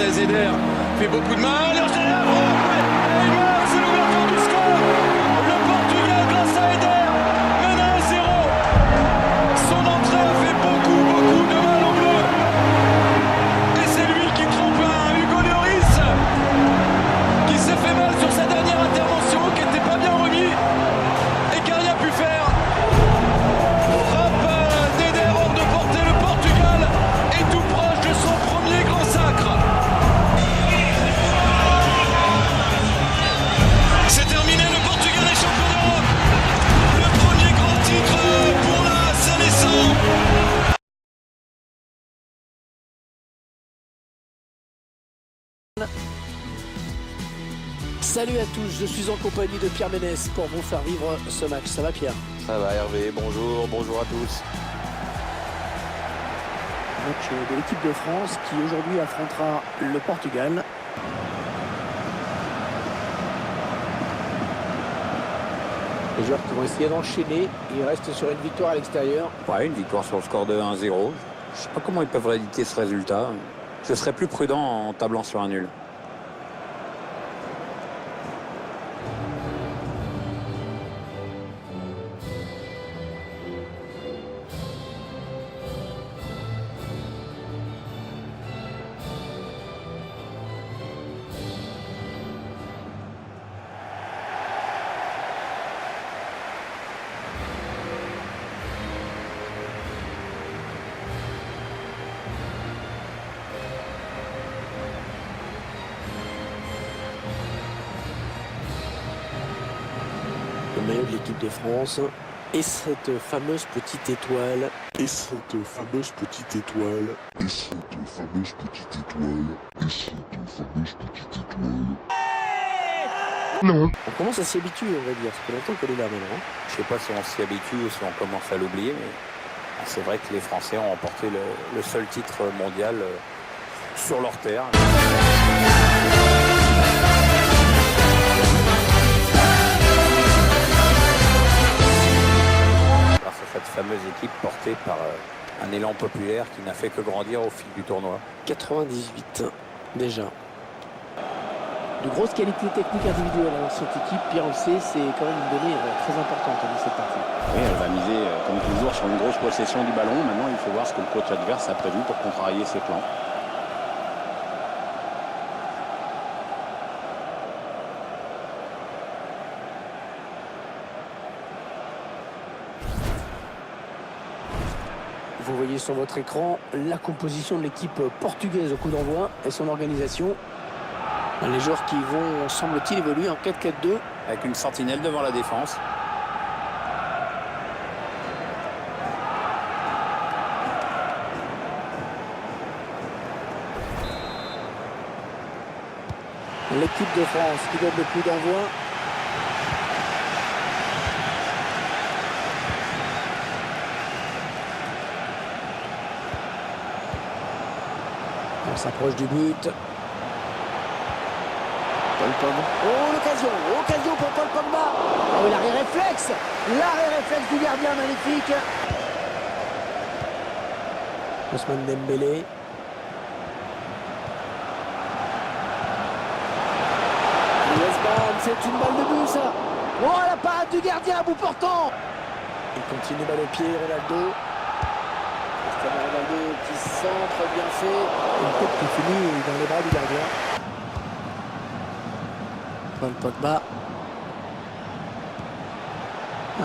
Hernandez Eder fait beaucoup de mal. Et il marque, c'est l'ouverture du score. Le Portugal, grâce à Eder, mène à 1-0. Son entrée a fait beaucoup de mal aux Bleus. Et c'est lui qui trompe un Hugo Lloris qui s'est fait mal sur sa dernière intervention, qui n'était pas bien remis et qui n'a rien pu faire. Frappe d'Eder hors de portée. Le Portugal est tout proche de son premier grand sacre. C'est terminé, le Portugal est champion d'Europe. Le premier grand titre pour la Séleção. Salut à tous, je suis en compagnie de Pierre Ménès pour vous faire vivre ce match. Ça va Pierre? Ça va Hervé, bonjour à tous. Match de l'équipe de France qui aujourd'hui affrontera le Portugal. Les joueurs qui vont essayer d'enchaîner, ils restent sur une victoire à l'extérieur. Ouais, une victoire sur le score de 1-0. Je ne sais pas comment ils peuvent rééditer ce résultat. Je serais plus prudent en tablant sur un nul. Le maillot de l'équipe de France et cette fameuse petite étoile. Non. On commence à s'y habituer, on va dire. Ça fait longtemps qu'elle est là maintenant. Je sais pas si on s'y habitue ou si on commence à l'oublier, mais c'est vrai que les Français ont remporté le seul titre mondial sur leur terre. Grâce à cette fameuse équipe portée par un élan populaire qui n'a fait que grandir au fil du tournoi. 98 déjà. De grosses qualités techniques individuelles dans cette équipe, Pierre, on le sait, c'est quand même une donnée très importante dans cette partie. Oui, elle va miser comme toujours sur une grosse possession du ballon. Maintenant, il faut voir ce que le coach adverse a prévu pour contrarier ses plans. Vous voyez sur votre écran la composition de l'équipe portugaise au coup d'envoi et son organisation. Les joueurs qui vont, semble-t-il, évoluer en 4-4-2. Avec une sentinelle devant la défense. L'équipe de France qui donne le coup d'envoi. On s'approche du but. Paul Pogba. Oh, l'occasion pour Paul Pogba. Oh, l'arrêt réflexe du gardien, magnifique. Ousmane Dembélé. C'est une balle de but, ça. Oh, la parade du gardien à bout portant. Il continue balle au pied, Ronaldo. Cristiano Ronaldo qui centre, bien fait. Une tête qui finit dans les bras du gardien. Paul Pogba.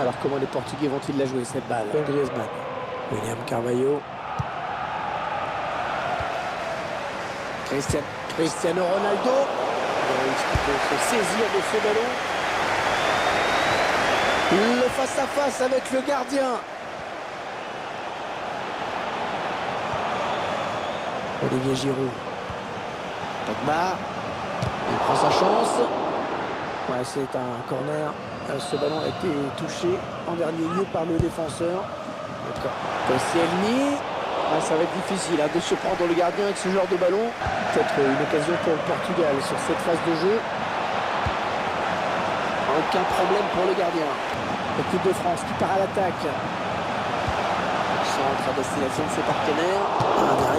Alors comment les Portugais vont-ils la jouer cette balle? Griezmann. William Carvalho. Cristiano Ronaldo. Il peut se saisir de ce ballon. Le face-à-face avec le gardien. Olivier Giroud. Pogba. Il prend sa chance. Ouais, c'est un corner. Ce ballon a été touché en dernier lieu par le défenseur. Koscielny. Ça va être difficile de surprendre le gardien avec ce genre de ballon. Peut-être une occasion pour le Portugal sur cette phase de jeu. Aucun problème pour le gardien. L'équipe de France qui part à l'attaque. Centre à destination de ses partenaires.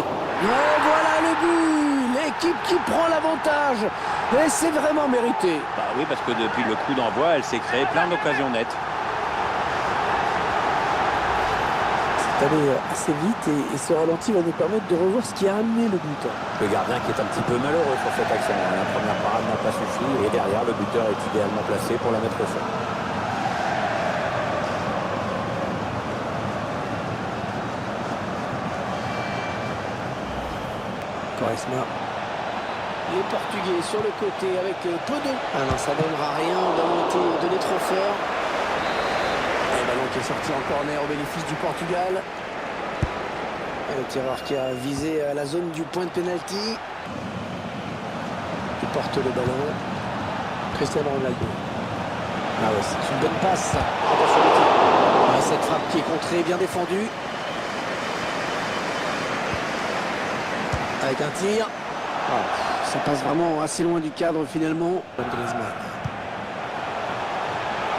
Et voilà le but. équipe qui prend l'avantage. Et c'est vraiment mérité. Bah oui, parce que depuis le coup d'envoi, elle s'est créée plein d'occasions nettes. C'est allé assez vite et ce ralenti va nous permettre de revoir ce qui a amené le but. Le gardien qui est un petit peu malheureux sur cette action. La première parade n'a pas suffi et derrière, le buteur est idéalement placé pour la mettre au fond. Quaresma. Les Portugais sur le côté avec peu d'eau. Ah non, ça ne donnera rien. Le ballon a été donné trop fort. Et le ballon qui est sorti en corner au bénéfice du Portugal. Et le tireur qui a visé à la zone du point de pénalty. Il porte le ballon. Cristiano Ronaldo. Ah ouais, c'est une bonne passe. Attention l'équipe. Ouais, cette frappe qui est contrée, bien défendue. Avec un tir. Oh, ça passe vraiment assez loin du cadre finalement. Griezmann.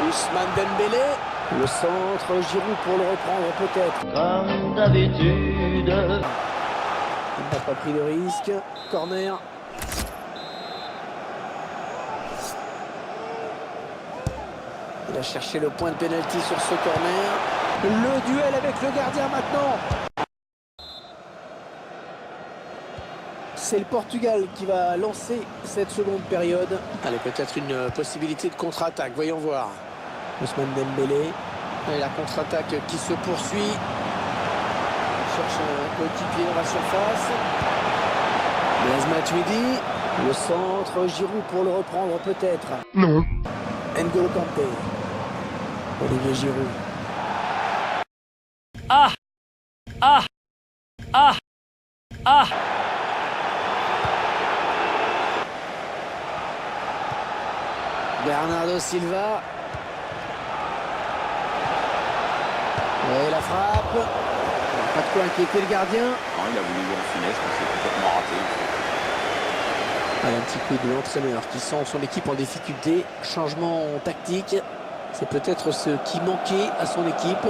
Ousmane Dembélé. Le centre, Giroud pour le reprendre peut-être. Comme d'habitude. Il n'a pas pris de risque. Corner. Il a cherché le point de pénalty sur ce corner. Le duel avec le gardien maintenant. C'est le Portugal qui va lancer cette seconde période. Allez, peut-être une possibilité de contre-attaque. Voyons voir. Ousmane Dembélé. Et la contre-attaque qui se poursuit. Il cherche un coéquipier dans la surface. Blaise Matuidi. Le centre, Giroud pour le reprendre peut-être. Non. N'Golo Kanté. Olivier Giroud. Bernardo Silva. Et la frappe. Pas de quoi inquiéter le gardien. Non, il a voulu jouer en finesse, mais c'est complètement raté. Allez, un petit coup de l'entraîneur qui sent son équipe en difficulté. Changement tactique. C'est peut-être ce qui manquait à son équipe.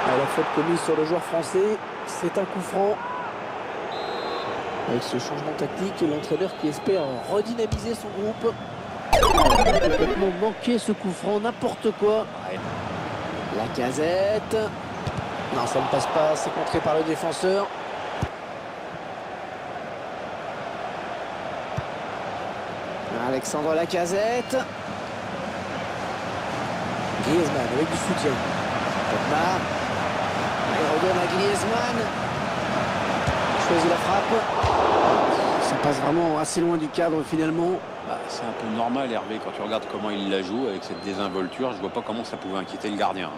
La faute commise sur le joueur français, c'est un coup franc. Avec ce changement tactique, l'entraîneur qui espère redynamiser son groupe. Complètement manqué ce coup franc, n'importe quoi. Lacazette. Non, ça ne passe pas, c'est contré par le défenseur. Alexandre Lacazette. Griezmann avec du soutien. Pogba. Il redonne à Griezmann. Il choisit la frappe. Ça passe vraiment assez loin du cadre finalement. Bah, c'est un peu normal, Hervé, quand tu regardes comment il la joue avec cette désinvolture. Je vois pas comment ça pouvait inquiéter le gardien.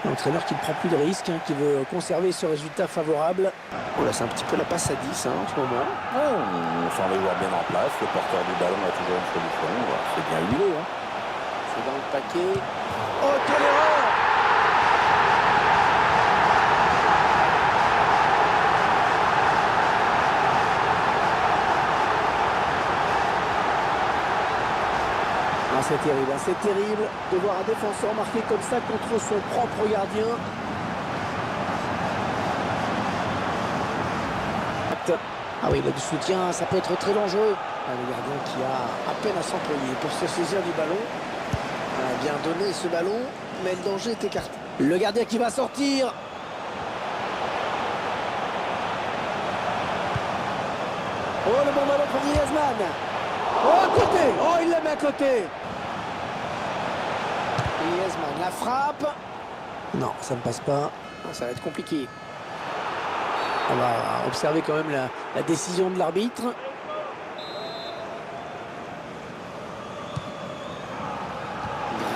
L'entraîneur qui ne prend plus de risques, qui veut conserver ce résultat favorable. Oh là, c'est un petit peu la passe à 10 en ce moment. On sent les joueurs bien en place. Le porteur du ballon a toujours une solution. C'est bien huilé. C'est dans le paquet. Oh, quelle erreur! C'est terrible de voir un défenseur marquer comme ça contre son propre gardien. Ah oui, il a du soutien, ça peut être très dangereux. Le gardien qui a à peine à s'employer pour se saisir du ballon. Il a bien donné ce ballon, mais le danger est écarté. Le gardien qui va sortir. Oh, le bon ballon pour Griezmann. Oh, à côté. Oh, il la met à côté. Griezmann, la frappe. Non, ça ne passe pas. Ça va être compliqué. On va observer quand même la décision de l'arbitre.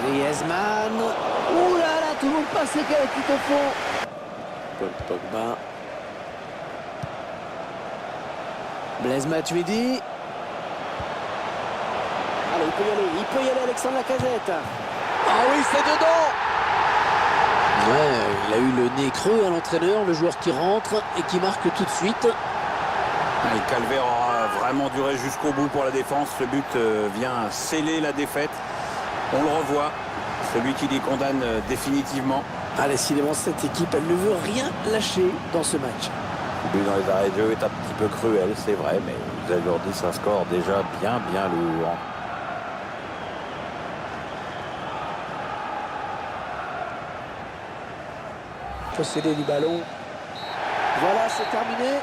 Griezmann. Ouh là là, tout le monde passe les calés tout au fond. Paul Pogba. Blaise Matuidi. Allez, il peut y aller Alexandre Lacazette. Ah oui, c'est dedans. Ouais, il a eu le nez creux à l'entraîneur, le joueur qui rentre et qui marque tout de suite. Le calvaire aura vraiment duré jusqu'au bout pour la défense. Ce but vient sceller la défaite. On le revoit, celui qui les condamne définitivement. Ah, décidément, cette équipe, elle ne veut rien lâcher dans ce match. Le but dans les arrêts de jeu est un petit peu cruel, c'est vrai, mais vous avez dit, c'est un score déjà bien lourd. Posséder du ballon. Voilà, c'est terminé.